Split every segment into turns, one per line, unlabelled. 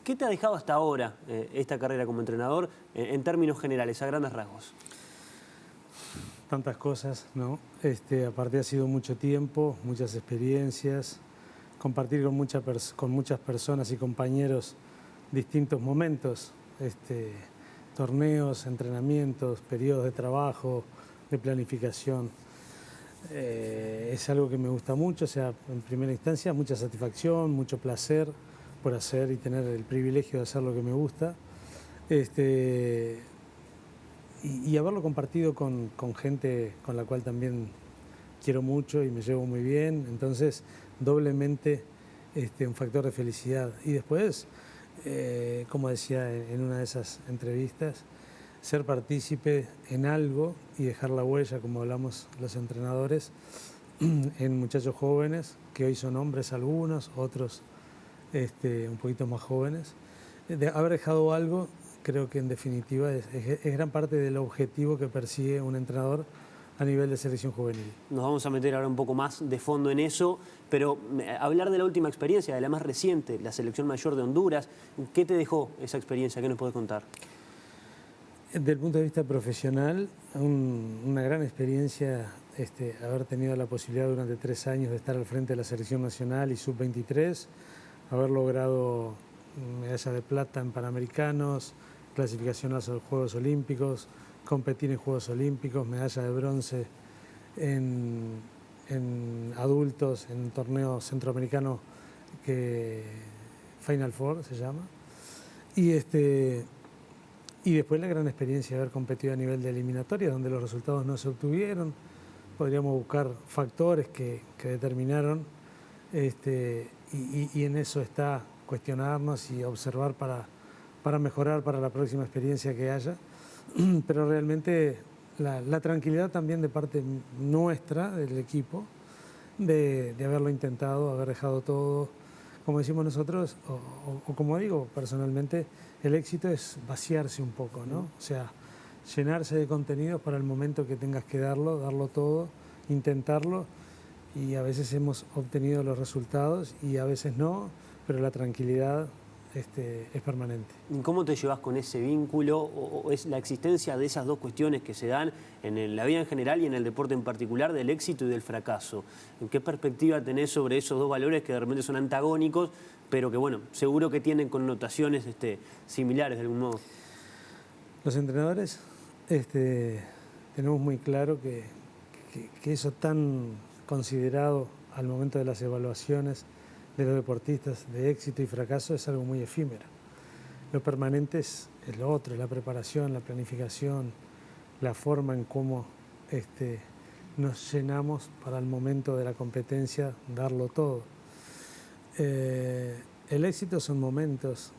¿Qué te ha dejado hasta ahora esta carrera como entrenador en términos generales, a grandes rasgos?
Tantas cosas, ¿no? Aparte ha sido mucho tiempo, muchas experiencias, compartir con muchas personas y compañeros distintos momentos, torneos, entrenamientos, periodos de trabajo, de planificación. Es algo que me gusta mucho, o sea, en primera instancia mucha satisfacción, mucho placer por hacer y tener el privilegio de hacer lo que me gusta. Y haberlo compartido con gente con la cual también quiero mucho y me llevo muy bien, entonces doblemente un factor de felicidad. Y después, como decía en una de esas entrevistas, ser partícipe en algo y dejar la huella, como hablamos los entrenadores, en muchachos jóvenes, que hoy son hombres algunos, otros un poquito más jóvenes. De haber dejado algo, creo que en definitiva es gran parte del objetivo que persigue un entrenador a nivel de selección juvenil.
Nos vamos a meter ahora un poco más de fondo en eso, pero hablar de la última experiencia, de la más reciente, la selección mayor de Honduras, ¿qué te dejó esa experiencia? ¿Qué nos puedes contar?
Desde el punto de vista profesional, una gran experiencia haber tenido la posibilidad durante 3 años de estar al frente de la selección nacional y sub-23, haber logrado medalla de plata en Panamericanos, clasificación a los Juegos Olímpicos, competir en Juegos Olímpicos, medalla de bronce en adultos, en torneo centroamericano que Final Four se llama. Y después la gran experiencia de haber competido a nivel de eliminatoria, donde los resultados no se obtuvieron. Podríamos buscar factores que determinaron, y en eso está cuestionarnos y observar para mejorar para la próxima experiencia que haya. Pero realmente la tranquilidad también de parte nuestra, del equipo, de haberlo intentado, haber dejado todo. Como decimos nosotros, o como digo personalmente, el éxito es vaciarse un poco, ¿no? O sea, llenarse de contenidos para el momento que tengas que darlo todo, intentarlo, y a veces hemos obtenido los resultados y a veces no, pero la tranquilidad es permanente.
¿Cómo te llevas con ese vínculo o es la existencia de esas dos cuestiones que se dan en la vida en general y en el deporte en particular, del éxito y del fracaso? ¿En qué perspectiva tenés sobre esos dos valores que de repente son antagónicos, pero que bueno, seguro que tienen connotaciones similares de algún modo?
Los entrenadores tenemos muy claro que eso tan considerado al momento de las evaluaciones de los deportistas de éxito y fracaso es algo muy efímero. Lo permanente es lo otro, la preparación, la planificación, la forma en cómo nos llenamos para el momento de la competencia, darlo todo. El éxito son momentos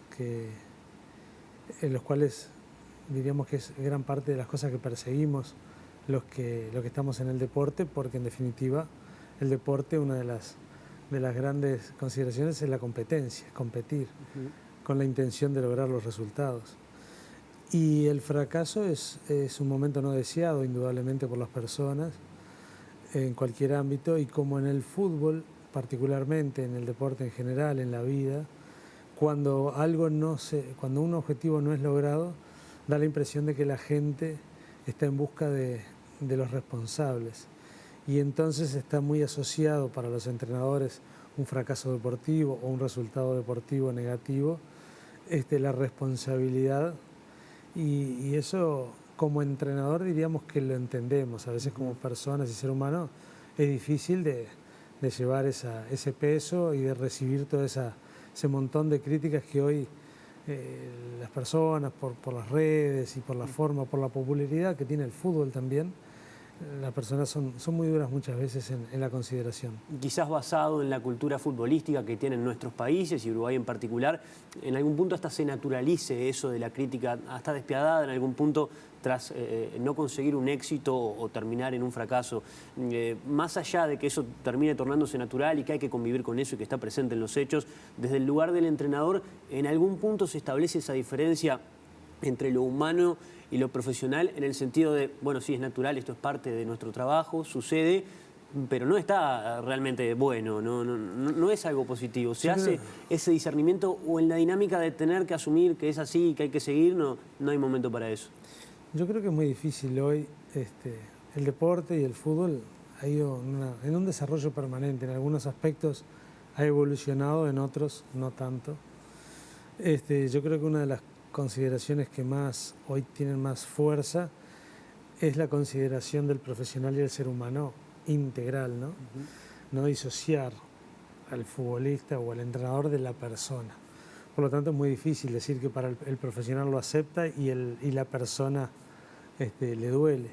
en los cuales diríamos que es gran parte de las cosas que perseguimos los que estamos en el deporte, porque en definitiva el deporte, una de las grandes consideraciones es la competencia, competir con la intención de lograr los resultados. Y el fracaso es un momento no deseado, indudablemente, por las personas en cualquier ámbito, y como en el fútbol, particularmente en el deporte en general, en la vida, cuando un objetivo no es logrado, da la impresión de que la gente está en busca de los responsables. Y entonces está muy asociado para los entrenadores un fracaso deportivo o un resultado deportivo negativo, la responsabilidad, y eso como entrenador diríamos que lo entendemos. A veces como personas y ser humano es difícil de llevar ese peso y de recibir todo ese montón de críticas que hoy las personas por las redes y por la forma, por la popularidad que tiene el fútbol también, las personas son muy duras muchas veces en la consideración.
Quizás basado en la cultura futbolística que tienen nuestros países y Uruguay en particular, en algún punto hasta se naturalice eso de la crítica, hasta despiadada en algún punto tras no conseguir un éxito o terminar en un fracaso. Más allá de que eso termine tornándose natural y que hay que convivir con eso y que está presente en los hechos, desde el lugar del entrenador, en algún punto se establece esa diferencia entre lo humano y lo profesional, en el sentido de, bueno, sí, es natural, esto es parte de nuestro trabajo, sucede, pero no está realmente bueno, no es algo positivo. Se hace ese discernimiento o en la dinámica de tener que asumir que es así, que hay que seguir, no hay momento para eso.
Yo creo que es muy difícil hoy. El deporte y el fútbol ha ido en un desarrollo permanente. En algunos aspectos ha evolucionado, en otros no tanto. Yo creo que una de las consideraciones que más hoy tienen más fuerza es la consideración del profesional y el ser humano integral, ¿no? No disociar al futbolista o al entrenador de la persona. Por lo tanto, es muy difícil decir que para el profesional lo acepta y la persona le duele.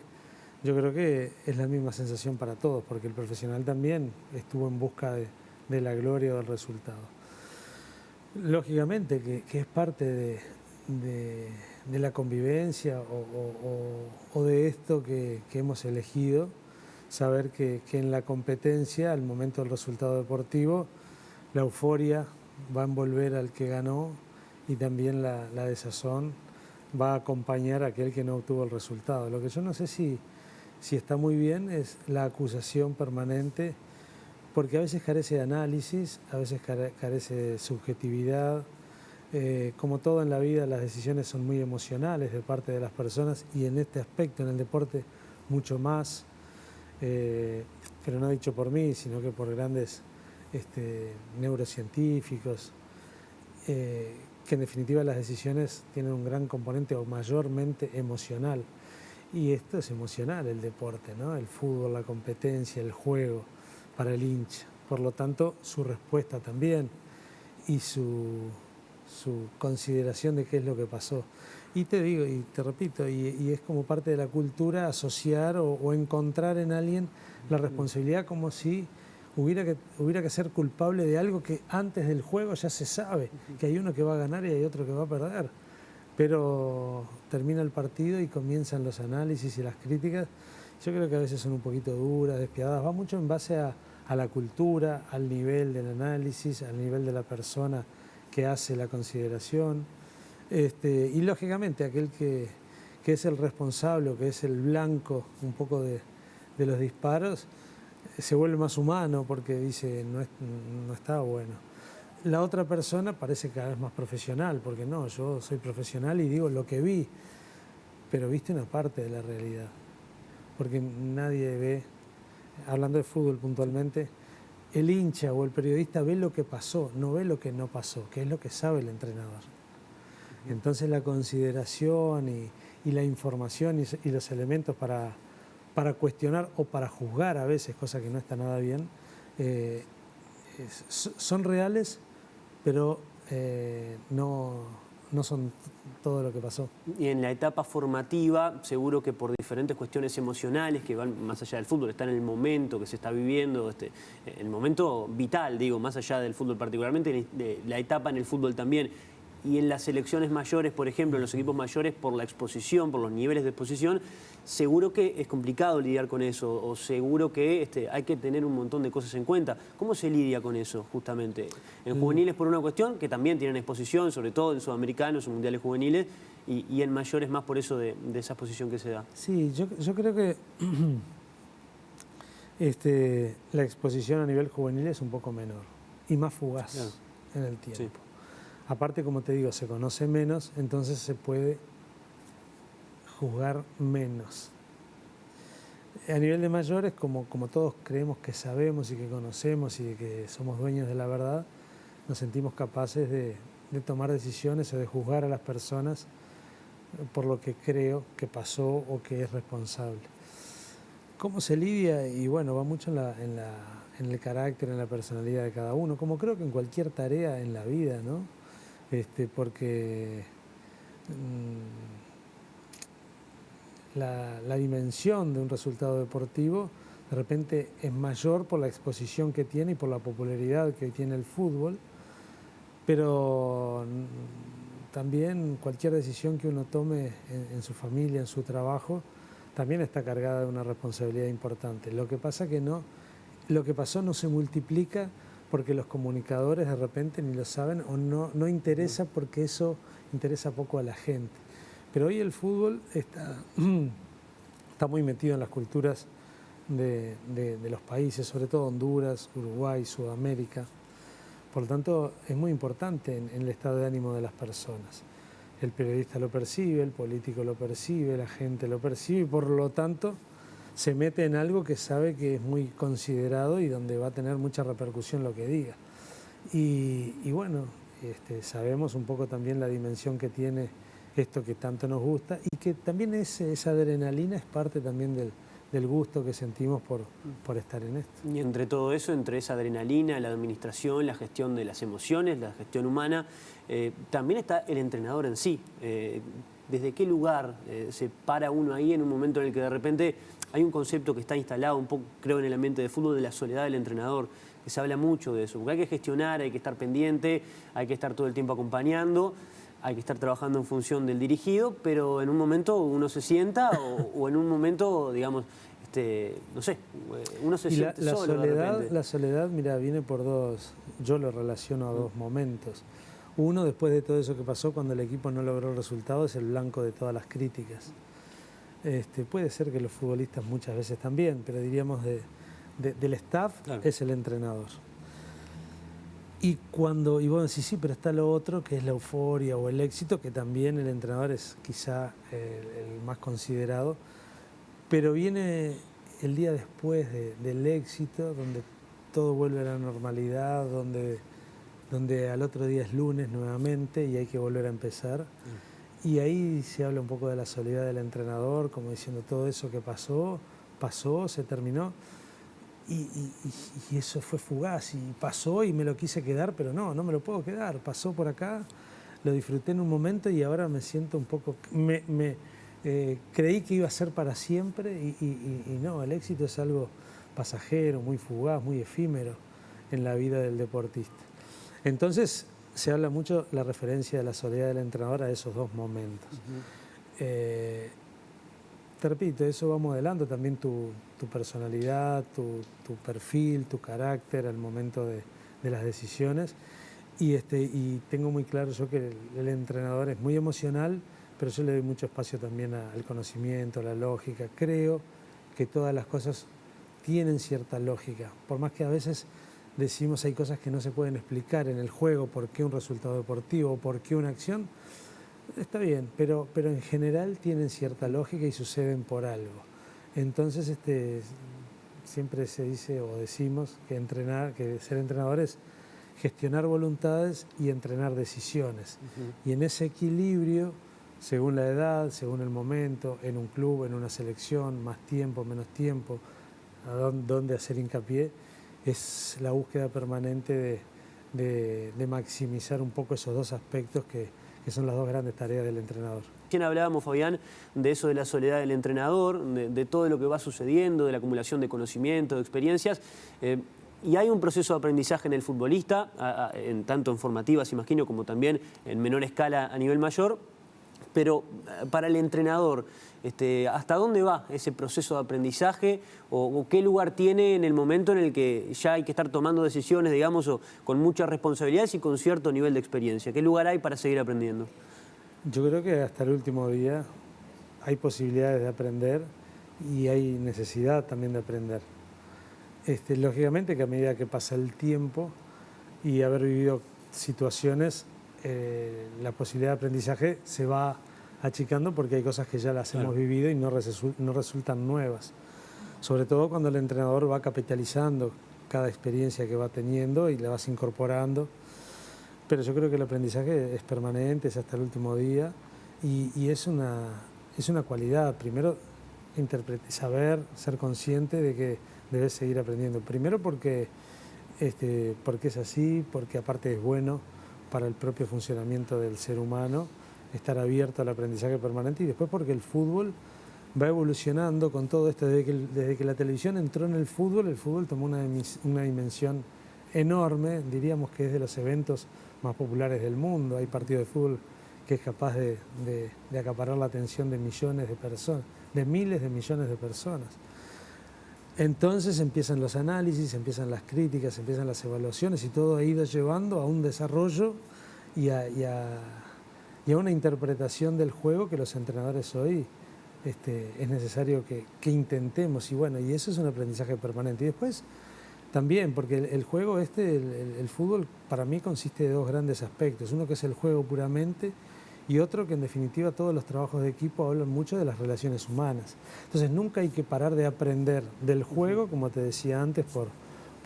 Yo creo que es la misma sensación para todos, porque el profesional también estuvo en busca de la gloria o del resultado. Lógicamente que es parte de la convivencia o de esto que hemos elegido, saber que en la competencia, al momento del resultado deportivo, la euforia va a envolver al que ganó y también la desazón va a acompañar a aquel que no obtuvo el resultado. Lo que yo no sé si está muy bien es la acusación permanente, porque a veces carece de análisis, a veces carece de subjetividad. Como todo en la vida, las decisiones son muy emocionales de parte de las personas y en este aspecto, en el deporte, mucho más, pero no dicho por mí, sino que por grandes neurocientíficos, que en definitiva las decisiones tienen un gran componente o mayormente emocional. Y esto es emocional, el deporte, ¿no? El fútbol, la competencia, el juego para el hincha. Por lo tanto, su respuesta también y su consideración de qué es lo que pasó. Y te digo, y te repito, y es como parte de la cultura asociar o encontrar en alguien la responsabilidad como si hubiera que ser culpable de algo que antes del juego ya se sabe, que hay uno que va a ganar y hay otro que va a perder. Pero termina el partido y comienzan los análisis y las críticas. Yo creo que a veces son un poquito duras, despiadadas. Va mucho en base a la cultura, al nivel del análisis, al nivel de la persona que hace la consideración. Y lógicamente aquel que es el responsable o que es el blanco un poco de los disparos, se vuelve más humano porque dice no está bueno. La otra persona parece cada vez más profesional, porque no, yo soy profesional y digo lo que vi, pero viste una parte de la realidad. Porque nadie ve, hablando de fútbol puntualmente, el hincha o el periodista ve lo que pasó, no ve lo que no pasó, que es lo que sabe el entrenador. Entonces la consideración y la información y los elementos para cuestionar o para juzgar a veces, cosa que no está nada bien, son reales, pero no son todo lo que pasó.
Y en la etapa formativa, seguro que por diferentes cuestiones emocionales que van más allá del fútbol, está en el momento que se está viviendo, el momento vital, digo, más allá del fútbol particularmente, de la etapa en el fútbol también. Y en las selecciones mayores, por ejemplo, en los equipos mayores, por la exposición, por los niveles de exposición, seguro que es complicado lidiar con eso, o seguro que hay que tener un montón de cosas en cuenta. ¿Cómo se lidia con eso, justamente? En juveniles por una cuestión, que también tienen exposición, sobre todo en sudamericanos, en mundiales juveniles, y en mayores más por eso de esa exposición que se da.
Sí, yo creo que la exposición a nivel juvenil es un poco menor y más fugaz, claro, en el tiempo. Sí. Aparte, como te digo, se conoce menos, entonces se puede juzgar menos. A nivel de mayores, como todos creemos que sabemos y que conocemos y de que somos dueños de la verdad, nos sentimos capaces de tomar decisiones o de juzgar a las personas por lo que creo que pasó o que es responsable. ¿Cómo se lidia? Y bueno, va mucho en el carácter, en la personalidad de cada uno, como creo que en cualquier tarea en la vida, ¿no? Porque la dimensión de un resultado deportivo de repente es mayor por la exposición que tiene y por la popularidad que tiene el fútbol, pero también cualquier decisión que uno tome en su familia, en su trabajo, también está cargada de una responsabilidad importante. Lo que pasa que lo que pasó no se multiplica porque los comunicadores de repente ni lo saben o no interesa, porque eso interesa poco a la gente. Pero hoy el fútbol está muy metido en las culturas de los países, sobre todo Honduras, Uruguay, Sudamérica. Por lo tanto, es muy importante en el estado de ánimo de las personas. El periodista lo percibe, el político lo percibe, la gente lo percibe y por lo tanto se mete en algo que sabe que es muy considerado y donde va a tener mucha repercusión lo que diga. Y bueno, sabemos un poco también la dimensión que tiene esto que tanto nos gusta y que también esa adrenalina es parte también del gusto que sentimos por estar en esto.
Y entre todo eso, entre esa adrenalina, la administración, la gestión de las emociones, la gestión humana, también está el entrenador en sí. ¿Desde qué lugar se para uno ahí en un momento en el que de repente hay un concepto que está instalado un poco, creo, en el ambiente de fútbol de la soledad del entrenador, que se habla mucho de eso? Porque hay que gestionar, hay que estar pendiente, hay que estar todo el tiempo acompañando, hay que estar trabajando en función del dirigido, pero en un momento uno se sienta o en un momento, digamos, no sé, uno se siente solo de repente.
La soledad, mira, viene por dos, yo lo relaciono a dos momentos. Uno, después de todo eso que pasó, cuando el equipo no logró el resultado, es el blanco de todas las críticas. Puede ser que los futbolistas muchas veces también, pero diríamos del staff, claro, es el entrenador. Y vos decís, sí, pero está lo otro, que es la euforia o el éxito, que también el entrenador es quizá el más considerado, pero viene el día después del éxito, donde todo vuelve a la normalidad, donde al otro día es lunes nuevamente y hay que volver a empezar. Y ahí se habla un poco de la soledad del entrenador, como diciendo todo eso que pasó, se terminó. Y eso fue fugaz y pasó y me lo quise quedar, pero no me lo puedo quedar. Pasó por acá, lo disfruté en un momento y ahora me siento un poco... creí que iba a ser para siempre y no, el éxito es algo pasajero, muy fugaz, muy efímero en la vida del deportista. Entonces se habla mucho la referencia de la soledad del entrenador a esos dos momentos. Te repito, eso va modelando también tu personalidad, tu perfil, tu carácter al momento de las decisiones. Y tengo muy claro yo que el entrenador es muy emocional, pero yo le doy mucho espacio también al conocimiento, a la lógica. Creo que todas las cosas tienen cierta lógica, por más que a veces decimos hay cosas que no se pueden explicar en el juego, por qué un resultado deportivo, por qué una acción. Está bien, pero en general tienen cierta lógica y suceden por algo. Entonces siempre se dice o decimos que ser entrenador es gestionar voluntades y entrenar decisiones. Y en ese equilibrio, según la edad, según el momento, en un club, en una selección, más tiempo, menos tiempo, a dónde hacer hincapié, es la búsqueda permanente de maximizar un poco esos dos aspectos que son las dos grandes tareas del entrenador.
Recién hablábamos, Fabián, de eso de la soledad del entrenador, de todo lo que va sucediendo, de la acumulación de conocimiento, de experiencias. Y hay un proceso de aprendizaje en el futbolista, tanto en formativas, imagino, como también en menor escala a nivel mayor. Pero para el entrenador, ¿hasta dónde va ese proceso de aprendizaje o qué lugar tiene en el momento en el que ya hay que estar tomando decisiones, digamos, con muchas responsabilidades y con cierto nivel de experiencia? ¿Qué lugar hay para seguir aprendiendo?
Yo creo que hasta el último día hay posibilidades de aprender y hay necesidad también de aprender. Lógicamente que a medida que pasa el tiempo y haber vivido situaciones, la posibilidad de aprendizaje se va achicando porque hay cosas que ya las hemos vivido y no resultan nuevas. Sobre todo cuando el entrenador va capitalizando cada experiencia que va teniendo y la vas incorporando. Pero yo creo que el aprendizaje es permanente, es hasta el último día y es una cualidad. Primero, saber, ser consciente de que debes seguir aprendiendo. Primero porque es así, porque aparte es bueno para el propio funcionamiento del ser humano, estar abierto al aprendizaje permanente, y después porque el fútbol va evolucionando con todo esto. Desde que la televisión entró en el fútbol tomó una dimensión enorme, diríamos que es de los eventos más populares del mundo. Hay partidos de fútbol que es capaz de acaparar la atención de millones de personas, de miles de millones de personas. Entonces empiezan los análisis, empiezan las críticas, empiezan las evaluaciones y todo ha ido llevando a un desarrollo y a una interpretación del juego que los entrenadores hoy es necesario que intentemos, y bueno, y eso es un aprendizaje permanente. Y después también, porque el juego el fútbol para mí consiste de dos grandes aspectos, uno que es el juego puramente y otro que en definitiva todos los trabajos de equipo hablan mucho de las relaciones humanas. Entonces nunca hay que parar de aprender del juego, como te decía antes, por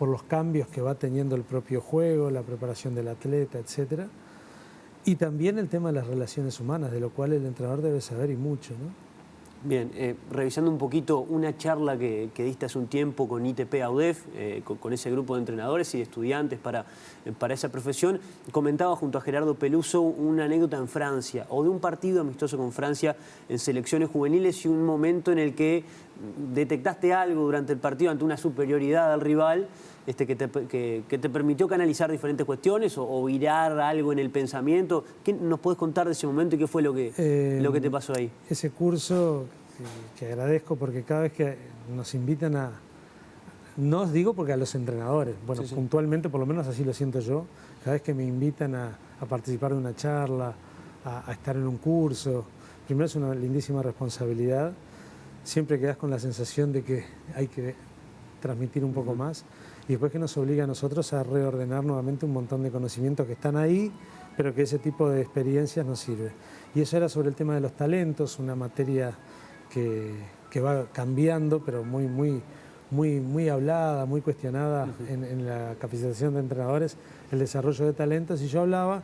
los cambios que va teniendo el propio juego, la preparación del atleta, etcétera. Y también el tema de las relaciones humanas, de lo cual el entrenador debe saber y mucho, ¿no?
Bien, revisando un poquito una charla que diste hace un tiempo con ITP AUDEF, con ese grupo de entrenadores y de estudiantes para esa profesión, comentaba junto a Gerardo Peluso una anécdota en Francia, o de un partido amistoso con Francia en selecciones juveniles y un momento en el que detectaste algo durante el partido ante una superioridad al rival que te permitió canalizar diferentes cuestiones o virar algo en el pensamiento. ¿Qué nos podés contar de ese momento y qué fue lo que te pasó ahí?
Ese curso que agradezco porque cada vez que nos invitan a... No os digo porque a los entrenadores, bueno, sí. Puntualmente por lo menos así lo siento yo, cada vez que me invitan a participar de una charla, a estar en un curso, primero es una lindísima responsabilidad, siempre quedas con la sensación de que hay que transmitir un poco más y después que nos obliga a nosotros a reordenar nuevamente un montón de conocimientos que están ahí, pero que ese tipo de experiencias nos sirve. Y eso era sobre el tema de los talentos, una materia que va cambiando, pero muy hablada, muy cuestionada en la capacitación de entrenadores, el desarrollo de talentos. Y yo hablaba,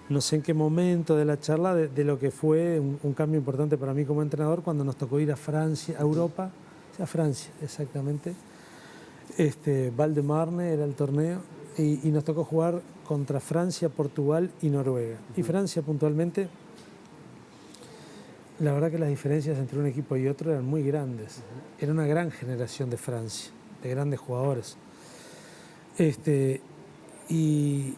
no sé en qué momento de la charla, de lo que fue un cambio importante para mí como entrenador cuando nos tocó ir a Francia, a Europa, a Francia exactamente. Val-de-Marne era el torneo y nos tocó jugar contra Francia, Portugal y Noruega. Y Francia puntualmente, la verdad que las diferencias entre un equipo y otro eran muy grandes. Era una gran generación de Francia, de grandes jugadores. Y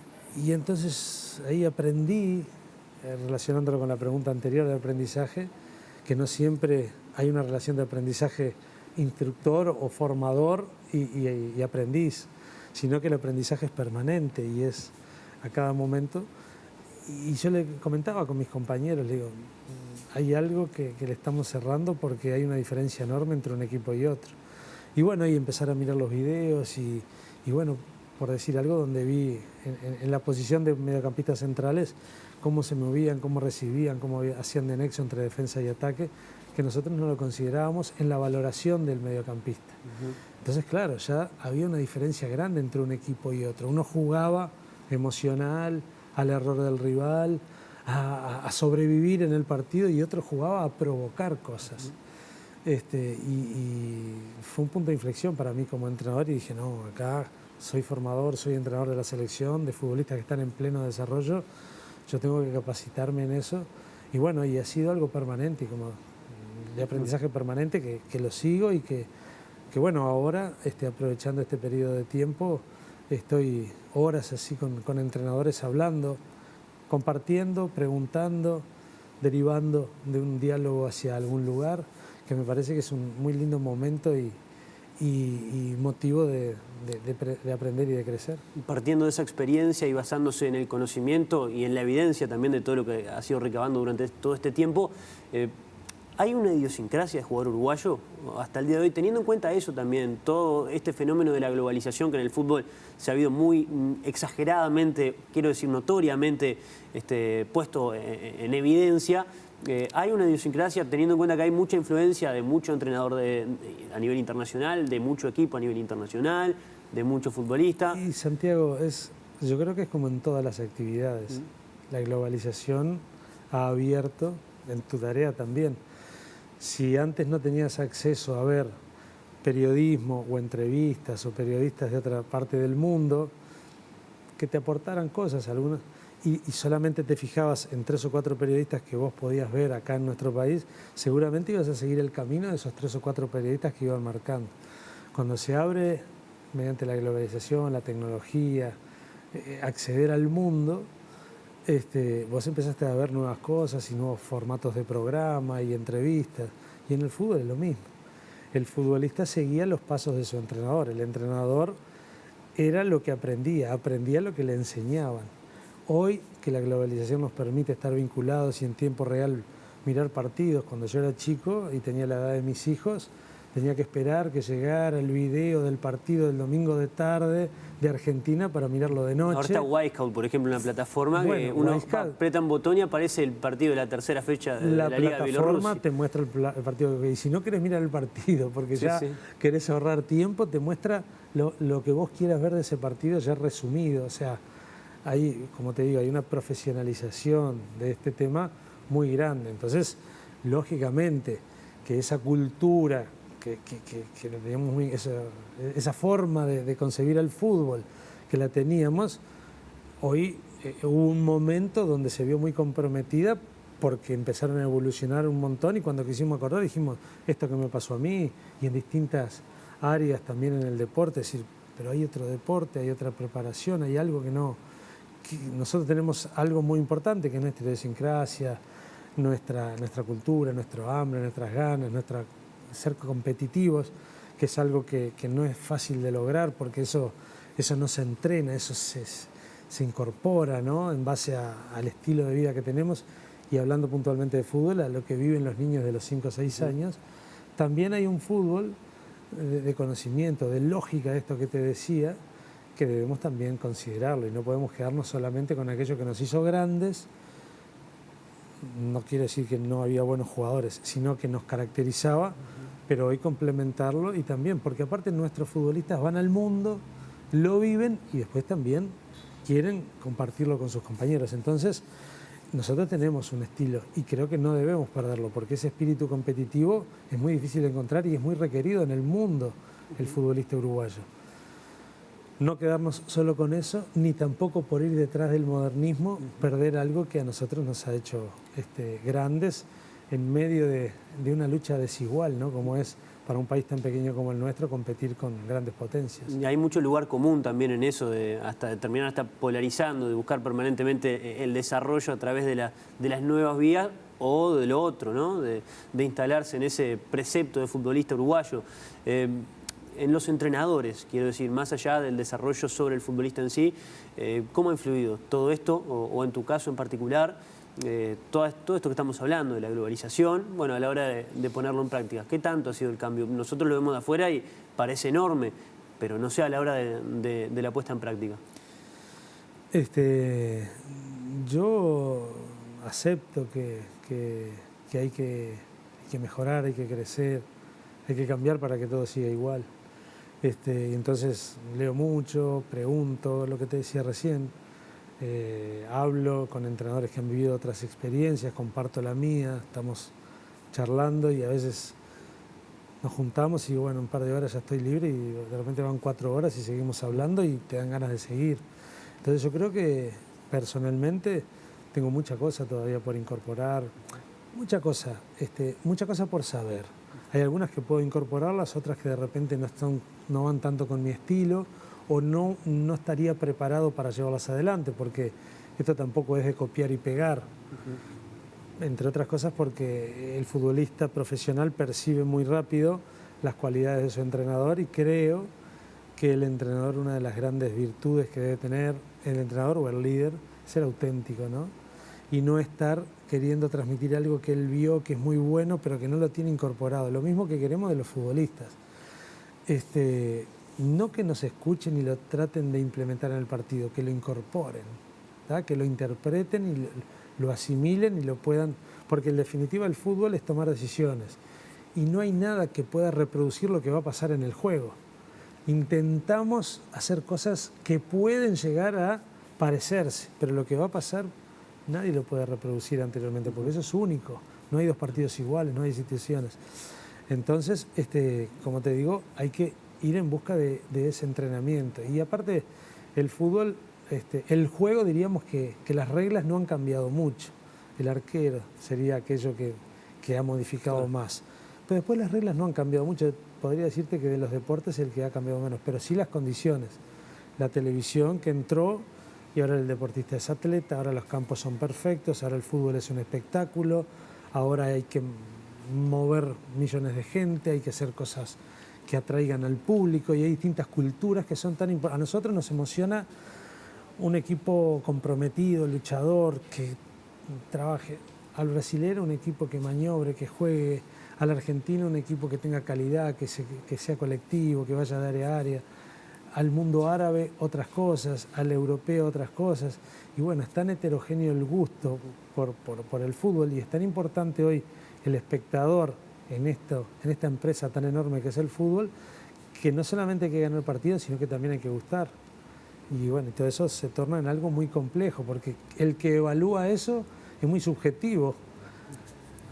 entonces ahí aprendí, relacionándolo con la pregunta anterior del aprendizaje, que no siempre hay una relación de aprendizaje instructor o formador y aprendiz, sino que el aprendizaje es permanente y es a cada momento. Y yo le comentaba con mis compañeros, le digo, hay algo que le estamos cerrando porque hay una diferencia enorme entre un equipo y otro. Y bueno, ahí empezar a mirar los videos y bueno, por decir algo, donde vi en la posición de mediocampistas centrales cómo se movían, cómo recibían, cómo hacían de nexo entre defensa y ataque, que nosotros no lo considerábamos en la valoración del mediocampista. Entonces, claro, ya había una diferencia grande entre un equipo y otro. Uno jugaba emocional, al error del rival, a sobrevivir en el partido, y otro jugaba a provocar cosas. Y fue un punto de inflexión para mí como entrenador y dije, no, acá soy formador, soy entrenador de la selección, de futbolistas que están en pleno desarrollo, yo tengo que capacitarme en eso. Y bueno, y ha sido algo permanente, como de aprendizaje permanente que lo sigo y que bueno, ahora aprovechando este periodo de tiempo estoy horas así con entrenadores hablando, compartiendo, preguntando, derivando de un diálogo hacia algún lugar, que me parece que es un muy lindo momento y motivo de aprender y de crecer.
Partiendo de esa experiencia y basándose en el conocimiento y en la evidencia también de todo lo que ha sido recabando durante todo este tiempo, ¿hay una idiosincrasia de jugador uruguayo hasta el día de hoy? Teniendo en cuenta eso también, todo este fenómeno de la globalización que en el fútbol se ha habido muy exageradamente, quiero decir notoriamente, puesto en evidencia, ¿hay una idiosincrasia teniendo en cuenta que hay mucha influencia de mucho entrenador a nivel internacional, de mucho equipo a nivel internacional, de mucho futbolista?
Y Santiago, yo creo que es como en todas las actividades. La globalización ha abierto, en tu tarea también. Si antes no tenías acceso a ver periodismo o entrevistas o periodistas de otra parte del mundo que te aportaran cosas algunas y solamente te fijabas en 3 o 4 periodistas que vos podías ver acá en nuestro país, seguramente ibas a seguir el camino de esos 3 o 4 periodistas que iban marcando. Cuando se abre, mediante la globalización, la tecnología, acceder al mundo, vos empezaste a ver nuevas cosas y nuevos formatos de programa y entrevistas. Y en el fútbol es lo mismo. El futbolista seguía los pasos de su entrenador. El entrenador era lo que aprendía lo que le enseñaban. Hoy, que la globalización nos permite estar vinculados y en tiempo real mirar partidos. Cuando yo era chico y tenía la edad de mis hijos, tenía que esperar que llegara el video del partido del domingo de tarde de Argentina para mirarlo de noche.
Ahora está Wisecout, por ejemplo, en una plataforma que uno aprieta un botón y aparece el partido de la tercera fecha de la Liga de Bielorrusia.
La plataforma te muestra el partido. Y si no querés mirar el partido, porque ya querés ahorrar tiempo, te muestra lo que vos quieras ver de ese partido ya resumido. O sea, hay, como te digo, hay una profesionalización de este tema muy grande. Entonces, lógicamente, que esa cultura, digamos, esa forma de concebir el fútbol que la teníamos, hoy hubo un momento donde se vio muy comprometida porque empezaron a evolucionar un montón y cuando quisimos acordar dijimos, esto que me pasó a mí y en distintas áreas también en el deporte, es decir, pero hay otro deporte, hay otra preparación, hay algo que no... nosotros tenemos algo muy importante que es nuestra idiosincrasia, nuestra cultura, nuestro hambre, nuestras ganas, ser competitivos, que es algo que no es fácil de lograr porque eso no se entrena, eso se incorpora, ¿no? En base al estilo de vida que tenemos y hablando puntualmente de fútbol, a lo que viven los niños de los 5 o 6 años. También hay un fútbol de conocimiento, de lógica, de esto que te decía, que debemos también considerarlo y no podemos quedarnos solamente con aquello que nos hizo grandes. No quiere decir que no había buenos jugadores, sino que nos caracterizaba, pero hoy complementarlo y también, porque aparte nuestros futbolistas van al mundo, lo viven y después también quieren compartirlo con sus compañeros. Entonces, nosotros tenemos un estilo y creo que no debemos perderlo, porque ese espíritu competitivo es muy difícil de encontrar y es muy requerido en el mundo, el futbolista uruguayo. No quedarnos solo con eso, ni tampoco por ir detrás del modernismo, perder algo que a nosotros nos ha hecho grandes en medio de una lucha desigual, ¿no? Como es para un país tan pequeño como el nuestro competir con grandes potencias.
Y hay mucho lugar común también en eso, de terminar hasta polarizando, de buscar permanentemente el desarrollo a través de las nuevas vías o de lo otro, ¿no? De instalarse en ese precepto de futbolista uruguayo. En los entrenadores, quiero decir, más allá del desarrollo sobre el futbolista en sí, ¿cómo ha influido todo esto, o en tu caso en particular, todo esto que estamos hablando, de la globalización, bueno, a la hora de ponerlo en práctica? ¿Qué tanto ha sido el cambio? Nosotros lo vemos de afuera y parece enorme, pero no sé a la hora de la puesta en práctica.
Yo acepto que hay que mejorar, hay que crecer, hay que cambiar para que todo siga igual. Entonces leo mucho, pregunto, lo que te decía recién, hablo con entrenadores que han vivido otras experiencias, comparto la mía, estamos charlando y a veces nos juntamos y bueno, un par de horas ya estoy libre y de repente van 4 horas y seguimos hablando y te dan ganas de seguir. Entonces yo creo que personalmente tengo mucha cosa todavía por incorporar, mucha cosa por saber. Hay algunas que puedo incorporarlas, otras que de repente no van tanto con mi estilo o no estaría preparado para llevarlas adelante, porque esto tampoco es de copiar y pegar. Entre otras cosas porque el futbolista profesional percibe muy rápido las cualidades de su entrenador y creo que el entrenador, una de las grandes virtudes que debe tener el entrenador o el líder, es ser auténtico, ¿no? Y no estar queriendo transmitir algo que él vio que es muy bueno pero que no lo tiene incorporado. Lo mismo que queremos de los futbolistas. No que nos escuchen y lo traten de implementar en el partido, que lo incorporen, ¿tá? Que lo interpreten y lo asimilen y lo puedan... Porque en definitiva el fútbol es tomar decisiones y no hay nada que pueda reproducir lo que va a pasar en el juego. Intentamos hacer cosas que pueden llegar a parecerse, pero lo que va a pasar nadie lo puede reproducir anteriormente, porque eso es único. No hay 2 partidos iguales, no hay situaciones. Entonces, como te digo, hay que ir en busca de ese entrenamiento. Y aparte, el fútbol, el juego, diríamos que las reglas no han cambiado mucho. El arquero sería aquello que ha modificado más. Pero después las reglas no han cambiado mucho. Podría decirte que de los deportes el que ha cambiado menos, pero sí las condiciones. La televisión que entró y ahora el deportista es atleta, ahora los campos son perfectos, ahora el fútbol es un espectáculo, ahora hay que mover millones de gente, hay que hacer cosas que atraigan al público y hay distintas culturas que son tan importantes. A nosotros nos emociona un equipo comprometido, luchador, que trabaje. al brasilero un equipo que maniobre, que juegue, al argentino un equipo que tenga calidad, que sea colectivo, que vaya de área a área, al mundo árabe otras cosas, al europeo otras cosas. Y bueno, es tan heterogéneo el gusto por el fútbol y es tan importante hoy el espectador en esta empresa tan enorme que es el fútbol, que no solamente hay que ganar partidos, sino que también hay que gustar. Y bueno, todo eso se torna en algo muy complejo, porque el que evalúa eso es muy subjetivo.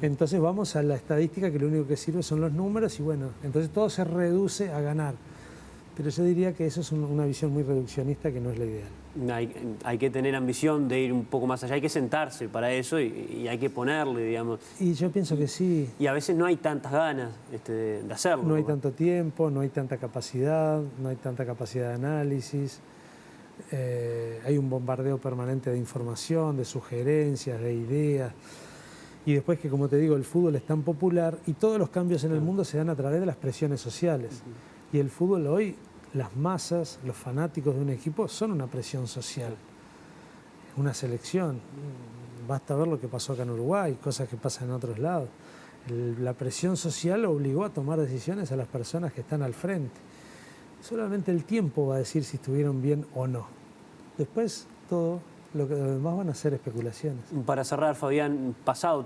Entonces vamos a la estadística, que lo único que sirve son los números, y bueno, entonces todo se reduce a ganar. Pero yo diría que eso es una visión muy reduccionista, que no es la ideal.
Hay que tener ambición de ir un poco más allá, hay que sentarse para eso y hay que ponerle, digamos.
Y yo pienso que sí.
Y a veces no hay tantas ganas de hacerlo.
No hay tanto tiempo, no hay tanta capacidad, no hay tanta capacidad de análisis. Hay un bombardeo permanente de información, de sugerencias, de ideas. Y después que, como te digo, el fútbol es tan popular y todos los cambios en el mundo se dan a través de las presiones sociales. Y el fútbol hoy, las masas, los fanáticos de un equipo son una presión social, una selección. Basta ver lo que pasó acá en Uruguay, cosas que pasan en otros lados. La presión social obligó a tomar decisiones a las personas que están al frente. Solamente el tiempo va a decir si estuvieron bien o no. Después todo lo demás van a ser especulaciones.
Para cerrar, Fabián,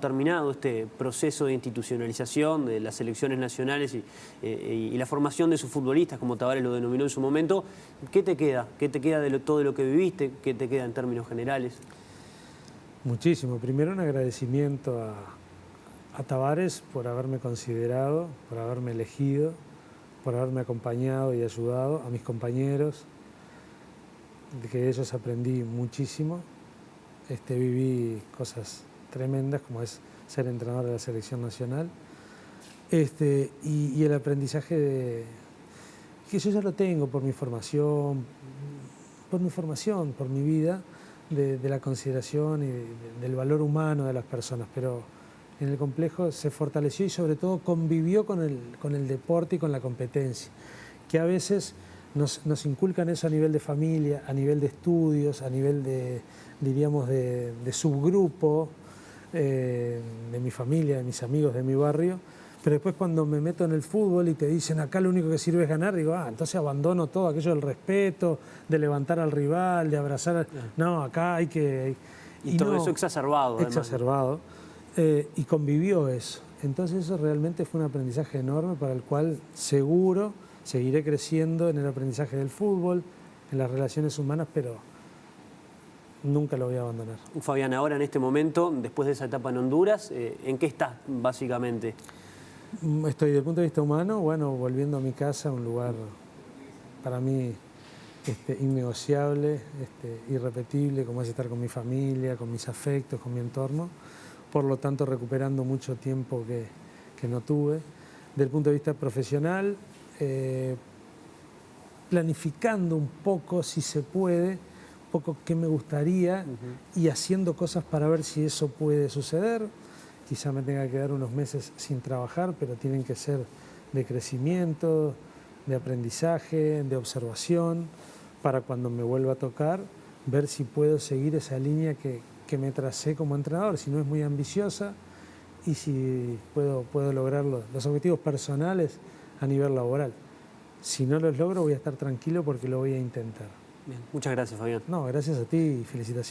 terminado este proceso de institucionalización de las selecciones nacionales y la formación de sus futbolistas, como Tavares lo denominó en su momento, ¿qué te queda? ¿Qué te queda de todo lo que viviste? ¿Qué te queda en términos generales?
Muchísimo. Primero, un agradecimiento a Tavares por haberme considerado, por haberme elegido, por haberme acompañado y ayudado, a mis compañeros, de que de ellos aprendí muchísimo. Viví cosas tremendas, como es ser entrenador de la selección nacional. Y el aprendizaje que yo ya lo tengo por mi formación, por mi vida, de la consideración y del valor humano de las personas, pero en el complejo se fortaleció y sobre todo convivió con el deporte y con la competencia, que a veces nos inculcan eso a nivel de familia, a nivel de estudios, a nivel de, diríamos, de subgrupo, de mi familia, de mis amigos, de mi barrio. Pero después cuando me meto en el fútbol y te dicen acá lo único que sirve es ganar, digo, entonces abandono todo aquello del respeto, de levantar al rival, de abrazar. No, acá hay que...
Y todo eso exacerbado. Además.
Exacerbado. Y convivió eso. Entonces eso realmente fue un aprendizaje enorme para el cual seguro seguiré creciendo en el aprendizaje del fútbol, en las relaciones humanas, pero nunca lo voy a abandonar.
Fabián, ahora en este momento, después de esa etapa en Honduras, ¿en qué estás básicamente?
Estoy, desde el punto de vista humano, bueno, volviendo a mi casa, un lugar para mí innegociable, irrepetible, como es estar con mi familia, con mis afectos, con mi entorno. Por lo tanto, recuperando mucho tiempo que no tuve. Desde el punto de vista profesional, planificando un poco, si se puede, un poco qué me gustaría y haciendo cosas para ver si eso puede suceder. Quizá me tenga que quedar unos meses sin trabajar, pero tienen que ser de crecimiento, de aprendizaje, de observación, para cuando me vuelva a tocar, ver si puedo seguir esa línea que me tracé como entrenador, si no es muy ambiciosa, y si puedo lograr los objetivos personales a nivel laboral. Si no los logro, voy a estar tranquilo porque lo voy a intentar.
Bien, muchas gracias, Fabián.
No, gracias a ti y felicitaciones.